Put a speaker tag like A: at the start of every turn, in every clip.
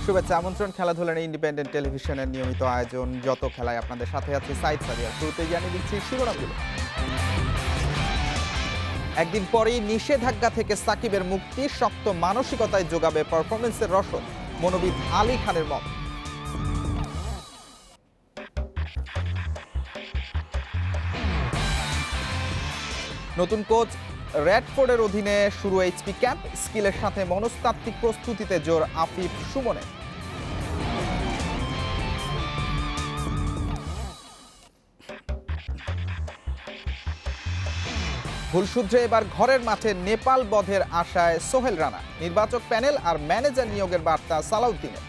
A: শুভেচ্ছা আমন্ত্রণ খেলাধুলার ইন্ডিপেন্ডেন্ট টেলিভিশনের নিয়মিত আয়োজন যত খেলায় আপনাদের সাথে আছে সাইদ সাদিয়া। শুরুতেই জানিয়ে দিচ্ছি শিরোনামগুলো। একদিন পরেই নিষেধাজ্ঞা থেকে সাকিবের মুক্তি, শক্ত মানসিকতায় যোগাবে পারফরমেন্সের রসদ, মনোবিদ আলী খানের মত। নতুন কোচ রেডফোর্ডের অধীনে শুরু এইচপি ক্যাম্প, স্কিলের সাথে মনস্তাত্ত্বিক প্রস্তুতিতে জোর আফিফ সুমনের। ভুলসূত্রে এবার ঘরের মাঠে নেপাল বধের আশায় সোহেল রানা, নির্বাচক প্যানেল আর ম্যানেজার নিয়োগের বার্তা সালাউদ্দিনের।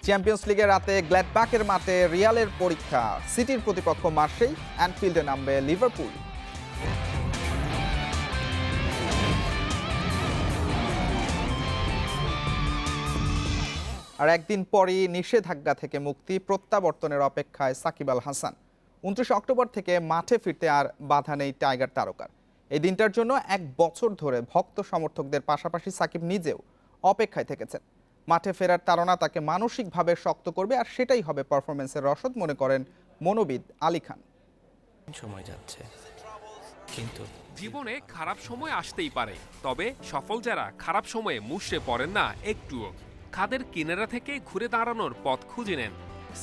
A: চ্যাম্পিয়ন্স লিগের রাতে গ্ল্যাডবাকের মাঠে রিয়ালের পরীক্ষা, সিটির প্রতিপক্ষ মার্সেই, অ্যানফিল্ডে নামবে লিভারপুল। আর একদিন পরই নিষেধাজ্ঞা থেকে মুক্তি, প্রত্যাবর্তনের অপেক্ষায় সাকিব আল হাসান। 29 অক্টোবর থেকে মাঠে ফিরতে আর বাধা নেই টাইগার তারকার। এই দিনটার জন্য 1 বছর ধরে ভক্ত সমর্থকদের পাশাপাশি সাকিব নিজেও অপেক্ষায় থেকেছেন। মাঠে ফেরার তাড়না তাকে মানসিকভাবে শক্ত করবে, আর সেটাই হবে পারফরমেন্সের রসদ, মনে করেন মনোবিদ আলী খান।
B: সময় যাচ্ছে, কিন্তু
C: জীবনে খারাপ সময় আসতেই পারে, তবে সফল যারা খারাপ সময়ে মুষড়ে পড়েন না একটুও। খাদের কিনারা থেকে ঘুরে দাঁড়ানোর পথ খুঁজে নেন।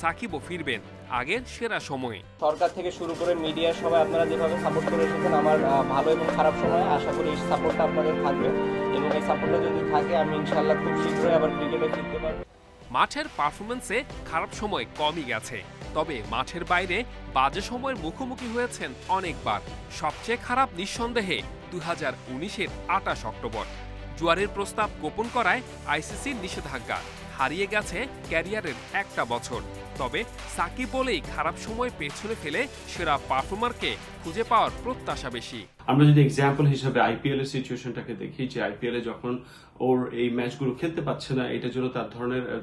C: সাকিবও ফিরবেন আগের সেরা সময়ে।
D: সরকার থেকে শুরু করে মিডিয়া সবাই আপনারা যেভাবে সাপোর্ট করে এসেছেন আমার ভালো এবং খারাপ সময়, আশা করি এই সাপোর্টটা আপনাদের থাকবে এবং এই সাপোর্টটা যদি থাকে আমি ইনশাআল্লাহ খুব শীঘ্রই আবার ক্রিকেটে ফিরতে পারবো।
C: মাঠের পারফরমেন্সে খারাপ সময় কমই গেছে, তবে মাঠের বাইরে বাজে সময়ের মুখোমুখি হয়েছেন অনেকবার। সবচেয়ে খারাপ নিঃসন্দেহে 2019-এর 28 অক্টোবর। জুয়ারের প্রস্তাব গোপন করায় আইসিসির নিষেধাজ্ঞা, হারিয়ে গেছে ক্যারিয়ারের একটা বছর। তবে সাকিব বলেই খারাপ সময় পেছনে ফেলে সেরা পারফর্মারকে খুঁজে পাওয়ার প্রত্যাশা বেশি।
E: আমরা যদি এক্সাম্পল হিসেবে আইপিএল এর সিচুয়েশনটাকে দেখি, যে আইপিএল এ যখন ওর এই ম্যাচগুলো খেলতে পারছে না, এটার জন্য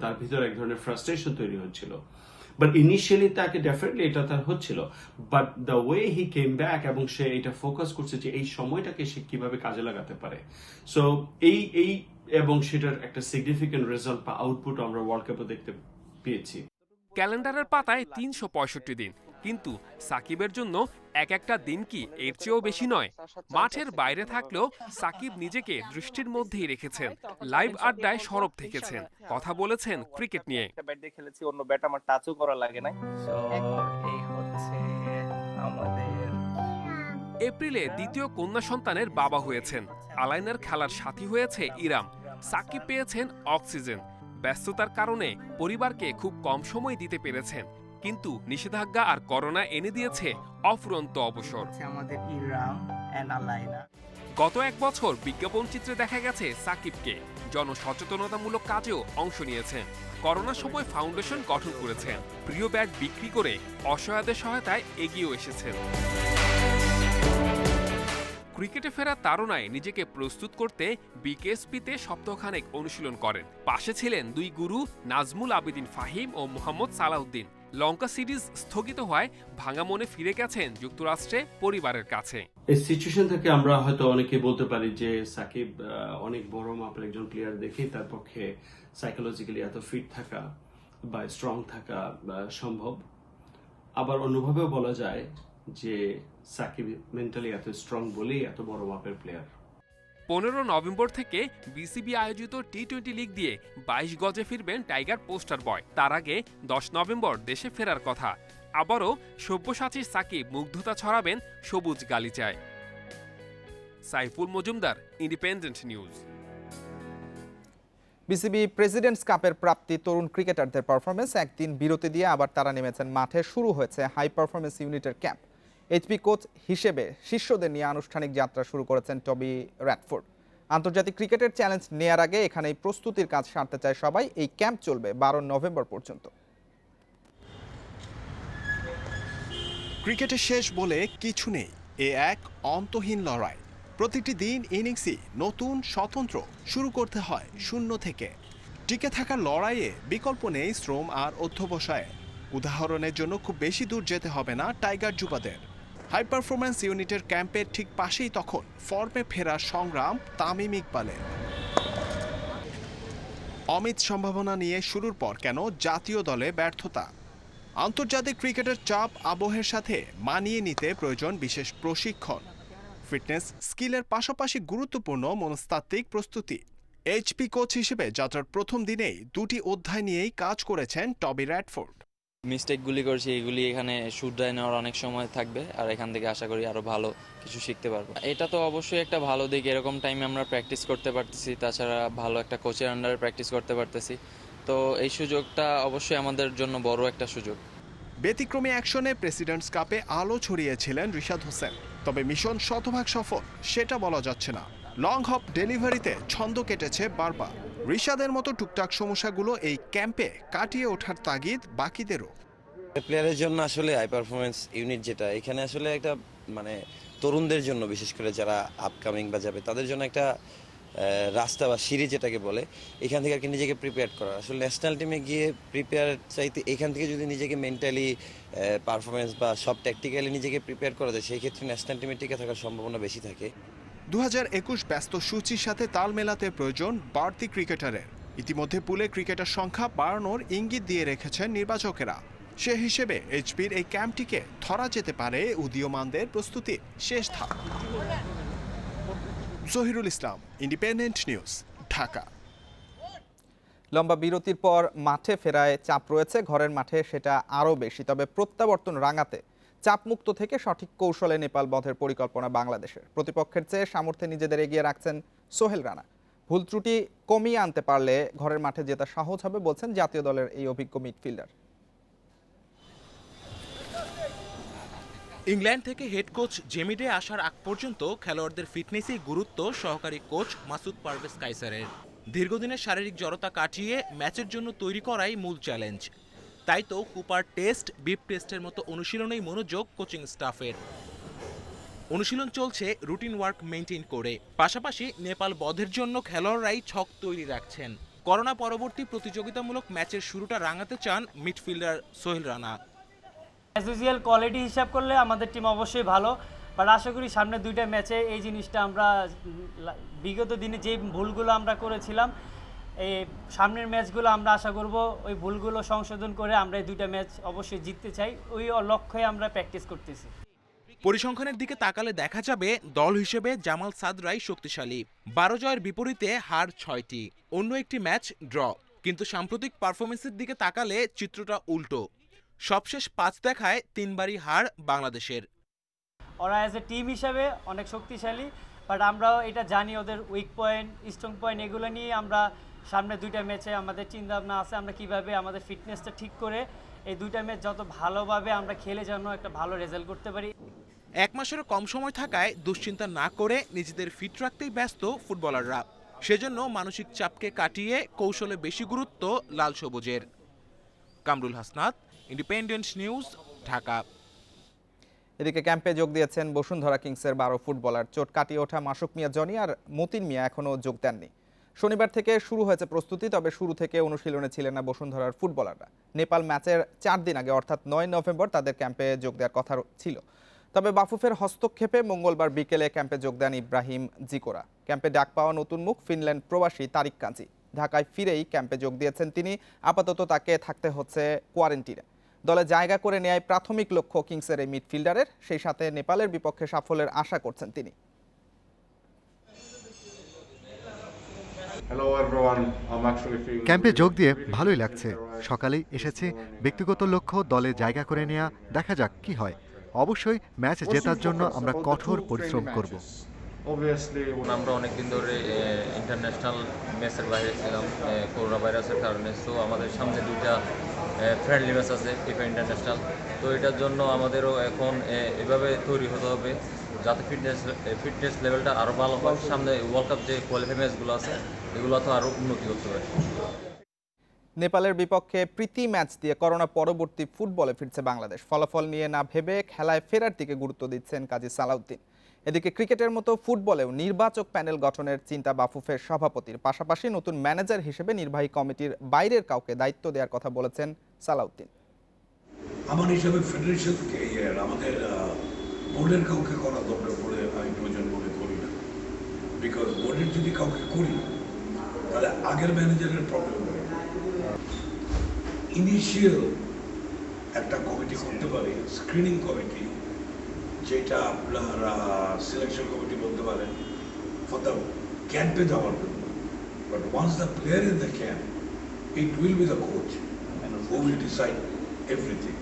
E: তার ভিতরে এক ধরনের ফ্রাস্ট্রেশন তৈরি হচ্ছিল। বাট ইনিশিয়ালি তাকে ডেফিনেটলি এটা তার হচ্ছিল, but the way he came back এবং সে এটা ফোকাস করছে যে এই সময়টাকে সে কিভাবে কাজে লাগাতে পারে। সো এই এবং সেটার একটা সিগনিফিকেন্ট রেজাল্ট বা আউটপুট আমরা ওয়ার্ল্ড কাপে দেখতে পেয়েছি।
C: ক্যালেন্ডারের পাতায় 365 দিন, কিন্তু সাকিবের জন্য এক একটা দিন কি এর চেয়েও বেশি নয়? মাঠের বাইরে থাকলেও সাকিব নিজেকে দৃষ্টির মধ্যেই রেখেছেন। লাইভ আড্ডায় সরব থেকেছেন, কথা বলেছেন ক্রিকেট নিয়ে।
D: ব্যাট দিয়ে খেলেছি, অন্য ব্যাট আমার টাচও করা লাগে না। এই হচ্ছে আমাদের
C: এপ্রিলে দ্বিতীয় কন্যা সন্তানের বাবা হয়েছেন। আলাইনার খেলার সাথী হয়েছে ইরাম। সাকিব পেয়েছেন অক্সিজেন। ব্যস্ততার কারণে পরিবারকে খুব কম সময় দিতে পেরেছেন, কিন্তু নিষেধাজ্ঞা আর করোনা এনে দিয়েছে অফুরন্ত অবসর।
D: আমাদের ইরাম এন্ড আলাইনা।
C: গত 1 বছর বিজ্ঞাপন চিত্রে দেখা গেছে সাকিবকে। জনসচেতনতামূলক কাজেও অংশ নিয়েছেন। করোনার সময় ফাউন্ডেশন গঠন করেছেন। প্রিয় ব্যাট বিক্রি করে অসহায়দের সহায়তায় এগিয়েও এসেছেন। ক্রিকেটে ফেরার তাড়নায় নিজেকে প্রস্তুত করতে বিকেএসপিতে সপ্তাহখানেক অনুশীলন করেন। পাশে ছিলেন 2 গুরু নাজমুল আবেদিন ফাহিম ও মোহাম্মদ সালাউদ্দিন। লঙ্কা সিরিজ স্থগিত হওয়ায় ভাঙা মনে ফিরে গেছেন যুক্তরাষ্ট্রে পরিবারের কাছে।
E: এই সিচুয়েশন থেকে আমরা হয়তো অনেকে বলতে পারি যে সাকিব অনেক বড় মাপের একজন প্লেয়ার, দেখেই তার পক্ষে সাইকোলজিক্যালি এত ফিট থাকা বা স্ট্রং থাকা সম্ভব। আবার অন্যভাবেও বলা যায় যে সাকিব মেন্টালি এত স্ট্রং বলেই এত বড় মাপের প্লেয়ার।
C: 15 নভেম্বর থেকে বিসিবি আয়োজিত টি-20 লিগ দিয়ে 22 গজে ফিরবেন টাইগার পোস্টার বয়। তার আগে 10 নভেম্বর দেশে ফেরার কথা। আবারও সব্যসাচীর সাকিব মুগ্ধতা ছড়াবেন সবুজ গালিচায়। Saiful Majumdar, Independent News.
A: BCB Presidents কাপের প্রাপ্তি তরুণ ক্রিকেটারদের পারফরমেন্স, একদিন বিরতি দিয়ে আবার তারা নেমেছেন মাঠে। শুরু হয়েছে হাই পারফরমেন্স ইউনিটের ক্যাম্প। এইচপি কোচ হিসেবে শিষ্যদের নিয়ে আনুষ্ঠানিক যাত্রা শুরু করেছেন টবি রেডফোর্ড। আন্তর্জাতিক ক্রিকেটের চ্যালেঞ্জ নেয়ার আগে এখানেই প্রস্তুতির কাজ সারতে চায় সবাই। এই ক্যাম্প চলবে 12 নভেম্বর পর্যন্ত।
F: ক্রিকেটের শেষ বলে কিছু নেই, এ এক অন্তহীন লড়াই। প্রতিটি দিন ইনিংসই নতুন, স্বতন্ত্র। শুরু করতে হয় শূন্য থেকে। টিকে থাকার লড়াইয়ে বিকল্প নেই শ্রম আর অধ্যবসায়। উদাহরণের জন্য খুব বেশি দূর যেতে হবে না টাইগার যুবাদের। হাই পারফরম্যান্স ইউনিটের ক্যাম্পের ঠিক পাশেই তখন ফর্মে ফেরার সংগ্রাম তামিম ইকবালের। অমিত সম্ভাবনা নিয়ে শুরুর পর কেন জাতীয় দলে ব্যর্থতা? আন্তর্জাতিক ক্রিকেটের চাপ আবহের সাথে মানিয়ে নিতে প্রয়োজন বিশেষ প্রশিক্ষণ, ফিটনেস স্কিলের পাশাপাশি গুরুত্বপূর্ণ মনস্তাত্ত্বিক প্রস্তুতি। এইচপি কোচ হিসেবে যাত্রার প্রথম দিনেই দুটি অধ্যায় নিয়েই কাজ করেছেন টবি র্যাডফোর্ড।
G: মিস্টেকগুলি করছি এগুলি এখানে শুধরায় নেওয়ার অনেক সময় থাকবে, আর এখান থেকে আশা করি আরও ভালো কিছু শিখতে পারবো। এটা তো অবশ্যই একটা ভালো দিক, এরকম টাইমে আমরা প্র্যাকটিস করতে পারতেছি, তাছাড়া ভালো একটা কোচের আন্ডারে প্র্যাকটিস করতে পারতেছি, তো এই সুযোগটা অবশ্যই আমাদের জন্য বড় একটা সুযোগ।
F: ব্যতিক্রমী অ্যাকশনে প্রেসিডেন্টস কাপে আলো ছড়িয়েছিলেন রিশাদ হোসেন, তবে মিশন শতভাগ সফল সেটা বলা যাচ্ছে না। লং হপ ডেলিভারিতে ছন্দ কেটেছে বারবার। রিশাদের মতো টুকটাক সমস্যাগুলো এই ক্যাম্পে কাটিয়ে ওঠার তাগিদ বাকিদেরও।
H: প্লেয়ারের জন্য আসলে হাই পারফরমেন্স ইউনিট যেটা এখানে আসলে একটা মানে তরুণদের জন্য, বিশেষ করে যারা আপকামিং বা যাবে তাদের জন্য একটা রাস্তা বা সিঁড়ি যেটাকে বলে, এখান থেকে আর কি নিজেকে প্রিপেয়ার করা। আসলে ন্যাশনাল টিমে গিয়ে প্রিপেয়ার চাইতে এখান থেকে যদি নিজেকে মেন্টালি পারফরমেন্স বা সব ট্যাকটিক্যালি নিজেকে প্রিপেয়ার করা যায়, সেই ক্ষেত্রে ন্যাশনাল টিমে টিকে থাকার সম্ভাবনা বেশি থাকে।
F: 2021 ব্যস্ত সূচির সাথে তাল মেলাতে প্রয়োজন বাড়তি ক্রিকেটারের। ইতিমধ্যে পুলে ক্রিকেটার সংখ্যা বাড়ানোর ইঙ্গিত দিয়ে রেখেছেন নির্বাচকেরা। সে হিসেবে এইচপির এই ক্যাম্পটিকে ধরা যেতে পারে উদীয়মানদের প্রস্তুতির শেষ ধাপ। জহিরুল ইসলাম, ইন্ডিপেন্ডেন্ট নিউজ, ঢাকা।
A: লম্বা বিরতির পর মাঠে ফেরায় চাপ রয়েছে, ঘরের মাঠে সেটা আরও বেশি। তবে প্রত্যাবর্তন রাঙাতে চাপমুক্ত থেকে সঠিক কৌশলে নেপাল বধের পরিকল্পনা বাংলাদেশের। প্রতিপক্ষের চেয়ে সামর্থ্যে নিজেদের এগিয়ে রাখছেন সোহেল রানা। ভুল ত্রুটি কমিয়ে আনতে পারলে ঘরের মাঠে জেতা সহজ হবে বলছেন জাতীয় দলের এই অভিজ্ঞ মিডফিল্ডার।
I: ইংল্যান্ড থেকে হেড কোচ জেমিডে আসার আগ পর্যন্ত খেলোয়াড়দের ফিটনেসই গুরুত্ব সহকারী কোচ মাসুদ পারভেজ কাইসারের। দীর্ঘদিনের শারীরিক জড়তা কাটিয়ে ম্যাচের জন্য তৈরি করাই মূল চ্যালেঞ্জ। তাই তো কুপার টেস্ট, বিপ টেস্টের মতো অনুশীলনেই মনোযোগ কোচিং স্টাফের। অনুশীলন চলছে রুটিন ওয়ার্ক মেইনটেইন করে, পাশাপাশি নেপাল বধের জন্য খেলোয়াড়রাই ছক তৈরি রাখছেন। করোনা পরবর্তী প্রতিযোগিতামূলক ম্যাচের শুরুটা রাঙাতে চান midfielder Sohel Rana.
J: As usual quality হিসাব করলে আমাদের টিম অবশ্যই ভালো, বাট আশা করি সামনে দুইটা ম্যাচে এই জিনিসটা আমরা বিগত দিনে যে ভুলগুলো আমরা করেছিলাম, এই সামনের ম্যাচগুলো আমরা আশা করব ওই ভুলগুলো সংশোধন করে আমরা এই দুইটা ম্যাচ অবশ্যই জিততে চাই। ওই লক্ষ্যে আমরা প্র্যাকটিস করতেছি।
I: পরিসংখ্যানের দিকে তাকালে দেখা যাবে দল হিসেবে জামাল সাদরাই শক্তিশালী। 12 জয়ের বিপরীতে হার 6টি, অন্য একটি ম্যাচ ড্র। কিন্তু সাম্প্রতিক পারফরমেন্সের দিকে তাকালে চিত্রটা উল্টো। সবশেষ 5 দেখায় 3বারই হার বাংলাদেশের।
J: ওরা অ্যাজ এ টিম হিসাবে অনেক শক্তিশালী, বাট আমরাও এটা জানি ওদের উইক পয়েন্ট, স্ট্রং পয়েন্ট, এগুলো নিয়ে আমরা সামনে দুইটা ম্যাচে আমাদের চিন্তাভাবনা আছে আমরা কিভাবে আমাদের ফিটনেসটা ঠিক করে এই দুইটা ম্যাচ যত ভালোভাবে আমরা খেলে যেন একটা ভালো রেজাল্ট করতে পারি।
I: 1 মাসেরও কম সময় থাকায় দুশ্চিন্তা না করে নিজেদের ফিট রাখতেই ব্যস্ত ফুটবলাররা। সেজন্য মানসিক চাপকে কাটিয়ে কৌশলে বেশি গুরুত্ব লাল সবুজের। Kamrul Hasnat, independent news, Dhaka.
A: এদিকে ক্যাম্পে যোগ দিয়েছেন বসুন্ধরা কিংসের 12 ফুটবলার। চোট কাটিয়ে ওঠা মাসুক মিয়া জনি আর মতিন মিয়া এখনও যোগ দেননি। শনিবার থেকে শুরু হয়েছে প্রস্তুতি, তবে শুরু থেকে অনুশীলনে ছিলেন না বসুন্ধরার ফুটবলাররা। নেপাল ম্যাচের 4 দিন আগে অর্থাৎ 9 নভেম্বর তাদের ক্যাম্পে যোগ দেওয়ার কথা ছিল, তবে বাফুফের হস্তক্ষেপে মঙ্গলবার বিকেলে ক্যাম্পে যোগ দেন ইব্রাহিম জিকোরা। ক্যাম্পে ডাক পাওয়া নতুন মুখ ফিনল্যান্ড প্রবাসী তারিক কাঞ্জি। ঢাকায় ফিরেই ক্যাম্পে যোগ দিয়েছেন তিনি। আপাতত তাকে থাকতে হচ্ছে কোয়ারেন্টিনে। দলে জায়গা করে নেয় প্রাথমিক লক্ষ্য কিংসের এই মিডফিল্ডারের, সেই সাথে নেপালের বিপক্ষে সাফল্যের আশা করছেন তিনি।
K: ক্যাম্পে যোগ দিয়ে ভালোই লাগছে। সকালেই এসেছি, ব্যক্তিগত লক্ষ্য দলে জায়গা করে নেওয়া, দেখা যাক কি হয়। অবশ্যই ম্যাচ জেতার জন্য আমরা কঠোর পরিশ্রম করব।
L: আমরা অনেকদিন ধরে ইন্টারন্যাশনাল ম্যাচের বাইরে ছিলাম করোনা ভাইরাসের কারণে। সো আমাদের সামনে 2টা ফ্রেন্ডলি ম্যাচ আছে ফিফা ইন্টারন্যাশনাল। তো এটার জন্য আমাদেরও এখন এভাবে তৈরি হতে হবে যাতে ফিটনেস লেভেলটা আরও ভালো হয়। সামনে ওয়ার্ল্ড কাপ যে কোয়ালিফাই ম্যাচগুলো আছে এগুলো তো আরও উন্নতি করতে পারে।
A: নেপালের বিপক্ষে প্রীতি ম্যাচ দিয়ে করোনা পরবর্তী ফুটবলে ফিরছে বাংলাদেশ। ফলাফল নিয়ে না ভেবে খেলায় ফেরার দিকে গুরুত্ব দিচ্ছেন কাজী সালাউদ্দিন। এদিকে ক্রিকেটের মতো ফুটবলেও নির্বাচক প্যানেল গঠনের চিন্তা বাফুফের সভাপতির। পাশাপাশি নতুন ম্যানেজার হিসেবে নির্বাহী কমিটির বাইরের কাউকে দায়িত্ব দেওয়ার কথা বলেছেন সালাউদ্দিন।
M: আমার হিসাবে ফেডারেশনকে আমাদের বোর্ডের কাউকে করা দরকার বলে আমি প্রয়োজন মনে করি না, বিকজ বোর্ডের যদি কাউকে করি তাহলে আগের ম্যানেজারের প্রবলেম হবে। ইনিশিয়াল একটা কমিটি করতে পারে, স্ক্রিনিং কমিটি, যেটা আপনার সিলেকশন কমিটি বলতে পারেন ফর দ্য ক্যাম্পে যাওয়ার জন্য। But once the player in the camp, it will be the coach who will decide everything.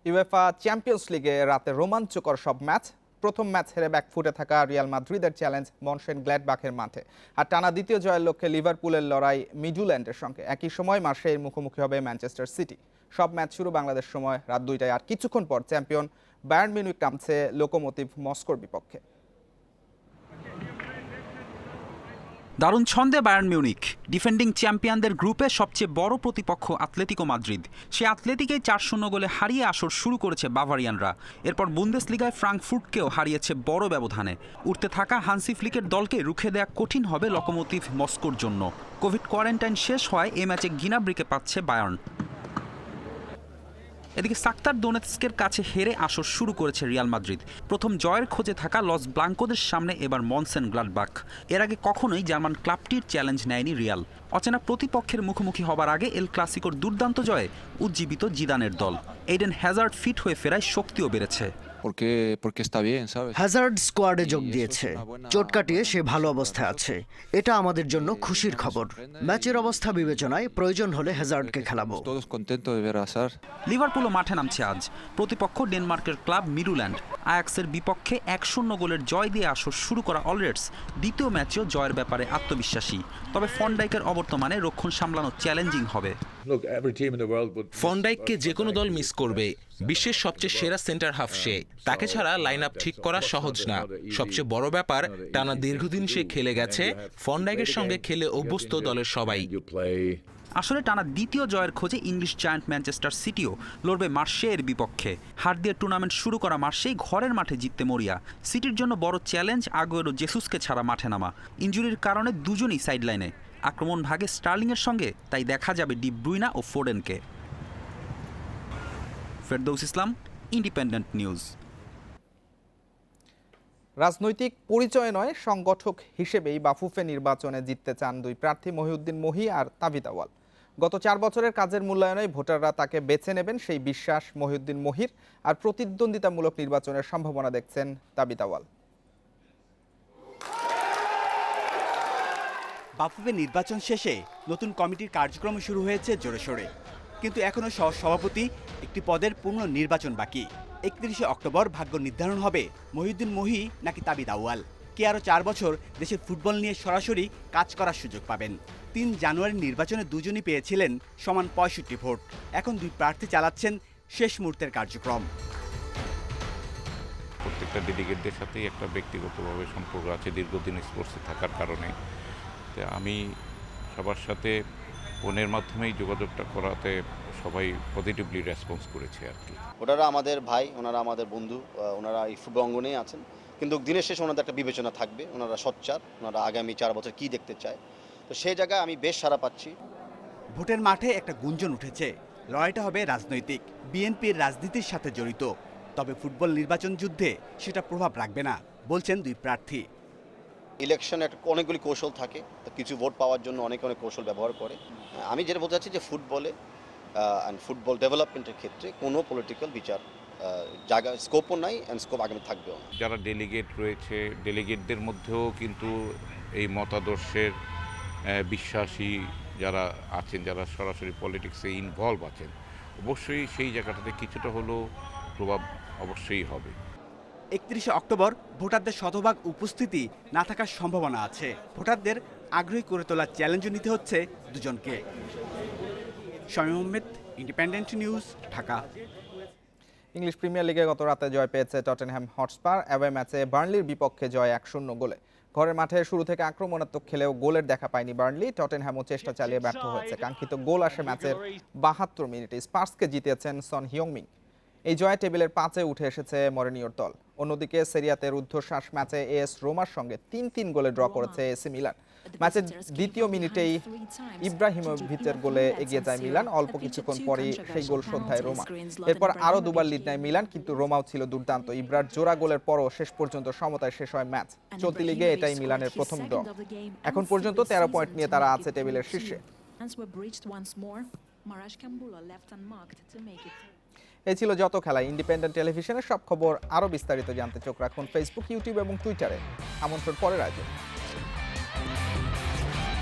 A: UEFA champions লিগে রাতে রোমাঞ্চকর সব ম্যাচ। প্রথম ম্যাচ হেরে ব্যাকফুটে থাকা রিয়াল মাদ্রিদের চ্যালেঞ্জ মনশেন গ্ল্যাডবাখের মাঠে, আর টানা দ্বিতীয় জয়ের লক্ষ্যে লিভারপুলের লড়াই মিডল্যান্ডের সঙ্গে। একই সময় মার্সেইয়ের মুখোমুখি হবে ম্যানচেস্টার সিটি। সব ম্যাচ শুরু বাংলাদেশ সময় রাত 2টায়। আর কিছুক্ষণ পর চ্যাম্পিয়ন বায়ার্ন মিউনিখ নামছে লোকোমোটিভ মস্কোর বিপক্ষে।
N: দারুণ ছন্দে বায়ার্ন মিউনিখ। ডিফেন্ডিং চ্যাম্পিয়নদের গ্রুপে সবচেয়ে বড় প্রতিপক্ষ আতলেতিকো মাদ্রিদ। সে আতলেতিকে 4-0 গোলে হারিয়ে আসর শুরু করেছে বাভারিয়ানরা। এরপর বুন্দেসলিগায় ফ্রাঙ্কফুর্টকেও হারিয়েছে বড় ব্যবধানে। উঠতে থাকা হান্সি ফ্লিকের দলকে রুখে দেয়া কঠিন হবে লোকোমোটিভ মস্কোর জন্য। কোভিড কোয়ারেন্টাইন শেষ হয় এই ম্যাচে গিনাব্রিকে পাচ্ছে বায়ার্ন। এদিকে সাকতার দোনেৎস্কের কাছে হেরে আসর শুরু করেছে রিয়াল মাদ্রিদ। প্রথম জয়ের খোঁজে থাকা লস ব্লাঙ্কোদের সামনে এবার মনসেন গ্লাডবাখ। এর আগে কখনোই জার্মান ক্লাবটির চ্যালেঞ্জ নেয়নি রিয়াল। অচেনা প্রতিপক্ষের মুখোমুখি হবার আগে এল ক্লাসিকোর দুর্দান্ত জয়ে উজ্জীবিত জিদানের দল। এইডেন হ্যাজার্ড ফিট হয়ে ফেরায় শক্তিও বেড়েছে।
O: হ্যাজার্ড স্কোয়াডে যোগ দিয়েছে, চোট কাটিয়ে সে ভালো অবস্থায় আছে। এটা আমাদের জন্য খুশির খবর। ম্যাচের অবস্থা বিবেচনায় প্রয়োজন হলে হ্যাজার্ডকে খেলাবো।
N: লিভারপুলও মাঠে নামছে আজ। প্রতিপক্ষ ডেনমার্কের ক্লাব মিডল্যান্ড। আয়াক্সের বিপক্ষে 1-0 গোলের জয় দিয়ে আসর শুরু করা অলরেডস দ্বিতীয় ম্যাচেও জয়ের ব্যাপারে আত্মবিশ্বাসী। তবে ফন্ডাইকের অবর্তমানে রক্ষণ সামলানো চ্যালেঞ্জিং হবে।
I: ফন্ডাইককে যে কোনো দল মিস করবে। বিশ্বের সবচেয়ে সেরা সেন্টার হাফ সে। তাকে ছাড়া লাইন আপ ঠিক করা সহজ না। সবচেয়ে বড় ব্যাপার, টানা দীর্ঘদিন সে খেলে গেছে। ফন্ডাইকের সঙ্গে খেলে অভ্যস্ত দলের সবাই।
N: আসলে টানা দ্বিতীয় জয়ের খোঁজে ইংলিশ জায়ান্ট ম্যানচেস্টার সিটিও লড়বে মার্শেইয়ের বিপক্ষে। হার দিয়ে টুর্নামেন্ট শুরু করা মার্শেই ঘরের মাঠে জিততে মরিয়া। সিটির জন্য বড় চ্যালেঞ্জ আগুয়েরো জেসুসকে ছাড়া মাঠে নামা। ইনজুরির কারণে দুজনই সাইডলাইনে। আক্রমণ ভাগে স্টার্লিংয়ের সঙ্গে তাই দেখা যাবে ডি ব্রুইনা ও ফোডেনকে। ফেরদৌস ইসলাম, ইন্ডিপেন্ডেন্ট নিউজ।
A: রাজনৈতিক পরিচয় নয়, সংগঠক হিসেবেই বাফুফে নির্বাচনে জিততে চান দুই প্রার্থী মহিউদ্দিন মহি আর তাবিদ আউয়াল। গত 4 বছরের কাজের মূল্যায়নে ভোটাররা তাকে বেছে নেবেন সেই বিশ্বাস মহিউদ্দিন মহির। আর প্রতিদ্বন্দ্বিতামূলক নির্বাচনের সম্ভাবনা দেখছেন তাবিদ আউয়াল।
P: বাফুফে নির্বাচন শেষে নতুন কমিটির কার্যক্রম শুরু হয়েছে জোরে সোরে, কিন্তু এখনও সহসভাপতি একটি পদের পূর্ণ নির্বাচন বাকি। 31শে অক্টোবর ভাগ্য নির্ধারণ হবে মহিউদ্দিন মহি নাকি তাবিদ আউয়াল। কে আরও 4 বছর দেশের ফুটবল নিয়ে সরাসরি কাজ করার সুযোগ পাবেন। 3 জানুয়ারির নির্বাচনে দুজনই পেয়েছিলেন সমান 65 ভোট। এখন দুই প্রার্থী চালাচ্ছেন শেষ মুহূর্তের কার্যক্রম।
Q: প্রত্যেকটা ডেলিগেটদের সাথেই একটা ব্যক্তিগতভাবে সম্পর্ক আছে দীর্ঘদিন স্পোর্টসে থাকার কারণে। আমি সবার সাথে ফোনের মাধ্যমেই যোগাযোগটা করাতে সবাই পজিটিভলি রেসপন্স করেছে আর কি।
R: ওনারা আমাদের ভাই, ওনারা আমাদের বন্ধু, ওনারা এই ফুটবল অঙ্গনেই আছেন, কিন্তু দিনের শেষে ওনাদের একটা বিবেচনা থাকবে। ওনারা সোচ্চার, ওনারা আগামী 4 বছর কি দেখতে চায়, তো সেই জায়গায় আমি বেশ সাড়া পাচ্ছি।
P: ভোটের মাঠে একটা গুঞ্জন উঠেছে, লড়াইটা হবে রাজনৈতিক, বিএনপির রাজনীতির সাথে জড়িত। তবে ফুটবল নির্বাচন যুদ্ধে সেটা প্রভাব রাখবে না বলছেন দুই প্রার্থী।
R: ইলেকশনে অনেকগুলি কৌশল থাকে, তো কিছু ভোট পাওয়ার জন্য অনেক কৌশল ব্যবহার করে। আমি যেটা বলতে চাচ্ছি যে ফুটবলে অ্যান্ড ফুটবল ডেভেলপমেন্টের ক্ষেত্রে কোনো পলিটিক্যাল বিচার জায়গা স্কোপও নাই, অ্যান্ড স্কোপ আগামী থাকবেও না।
Q: যারা ডেলিগেট রয়েছে, ডেলিগেটদের মধ্যেও কিন্তু এই মতাদর্শের বিশ্বাসী যারা আছেন, যারা সরাসরি পলিটিক্সে ইনভলভ আছেন, অবশ্যই সেই জায়গাটাতে কিছুটা হলেও প্রভাব অবশ্যই হবে।
P: 31শে অক্টোবর ভোটারদের শতভাগ উপস্থিতি না থাকার সম্ভাবনা আছে। ভোটারদের আগ্রহী করে তোলার চ্যালেঞ্জও নিতে হচ্ছে দুজনকে। Shamim Ahmed, independent news, Dhaka.
A: English premier লিগে গত রাতে জয় পেয়েছে টটেনহ্যাম হটস্পার। অ্যাওয়ে ম্যাচে বার্নলির বিপক্ষে জয় 1-0 গোলে। ঘরের মাঠে শুরু থেকে আক্রমণাত্মক খেলেও গোলের দেখা পায়নি বার্নলি। টটেনহ্যামও চেষ্টা চালিয়ে ব্যর্থ হয়েছে। কাঙ্ক্ষিত গোল আসে ম্যাচের 72 মিনিটে। স্পার্সকে জিতিয়েছেন সন হিয়ংমিং। এই জয়ে টেবিলের 5-এ উঠে এসেছে মরিনিওর দল। অন্যদিকে সেরিয়াতে রুদ্ধশ্বাস ম্যাচে এএস রোমার সঙ্গে 3-3 গোলে ড্র করেছে এসি মিলান। ম্যাচের দ্বিতীয় মিনিটেই ইব্রাহিমোভিচের গোলে এগিয়ে যায় মিলান। অল্প কিছুক্ষণ পরেই সেই গোল শোধ দেয় রোমা। এরপর আরও দুবার লিড নেয় মিলান, কিন্তু রোমাও ছিল দুর্দান্ত। ইব্রার জোড়া গোলের পরও শেষ পর্যন্ত সমতায় শেষ হয় ম্যাচ। চলতি লিগে এটাই মিলানের প্রথম ড্র। এখন পর্যন্ত 13 পয়েন্ট নিয়ে তারা আছে টেবিলের শীর্ষে। এই ছিল যত খেলা। ইন্ডিপেন্ডেন্ট টেলিভিশনের সব খবর আরও বিস্তারিত জানতে চোখ রাখুন ফেসবুক, ইউটিউব এবং টুইটারে। আমন্ত্রণ পরের আয়োজন।